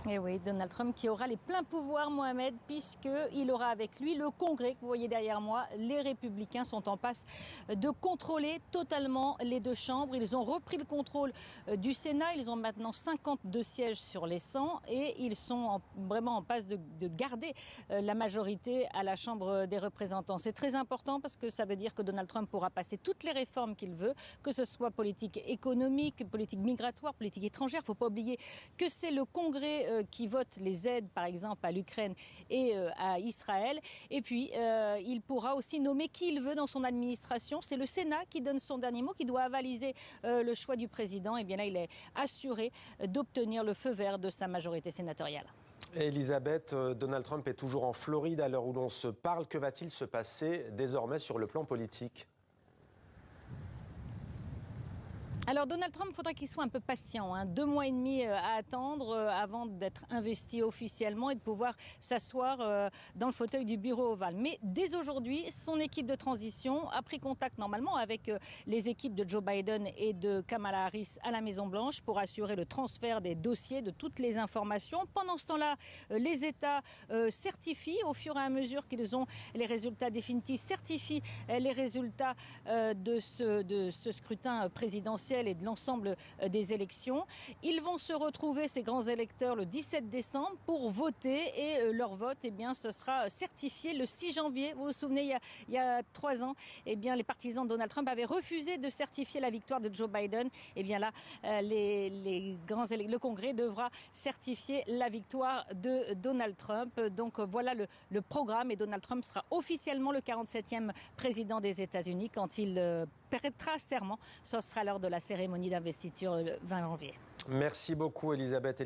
Et oui, Donald Trump qui aura les pleins pouvoirs, Mohamed, puisqu'il aura avec lui le Congrès que vous voyez derrière moi. Les Républicains sont en passe de contrôler totalement les deux chambres. Ils ont repris le contrôle du Sénat. Ils ont maintenant 52 sièges sur les 100 et ils sont vraiment en passe de garder la majorité à la Chambre des représentants. C'est très important parce que ça veut dire que Donald Trump pourra passer toutes les réformes qu'il veut, que ce soit politique économique, politique migratoire, politique étrangère. Il ne faut pas oublier que c'est le Congrès qui vote les aides, par exemple, à l'Ukraine et à Israël. Et puis, il pourra aussi nommer qui il veut dans son administration. C'est le Sénat qui donne son dernier mot, qui doit avaliser le choix du président. Et bien là, il est assuré d'obtenir le feu vert de sa majorité sénatoriale. Elisabeth, Donald Trump est toujours en Floride à l'heure où l'on se parle. Que va-t-il se passer désormais sur le plan politique ? Alors Donald Trump, il faudra qu'il soit un peu patient, 2 mois et demi à attendre avant d'être investi officiellement et de pouvoir s'asseoir dans le fauteuil du bureau ovale. Mais dès aujourd'hui, son équipe de transition a pris contact normalement avec les équipes de Joe Biden et de Kamala Harris à la Maison-Blanche pour assurer le transfert des dossiers, de toutes les informations. Pendant ce temps-là, les États certifient au fur et à mesure qu'ils ont les résultats définitifs, certifient les résultats de ce scrutin présidentiel et de l'ensemble des élections. Ils vont se retrouver, ces grands électeurs, le 17 décembre pour voter et leur vote, eh bien, ce sera certifié le 6 janvier. Vous vous souvenez, il y a 3 ans, eh bien, les partisans de Donald Trump avaient refusé de certifier la victoire de Joe Biden. Eh bien là, le Congrès devra certifier la victoire de Donald Trump. Donc voilà le programme et Donald Trump sera officiellement le 47e président des États-Unis quand il prêtera serment. Ce sera lors de la cérémonie d'investiture le 20 janvier. Merci beaucoup, Elisabeth.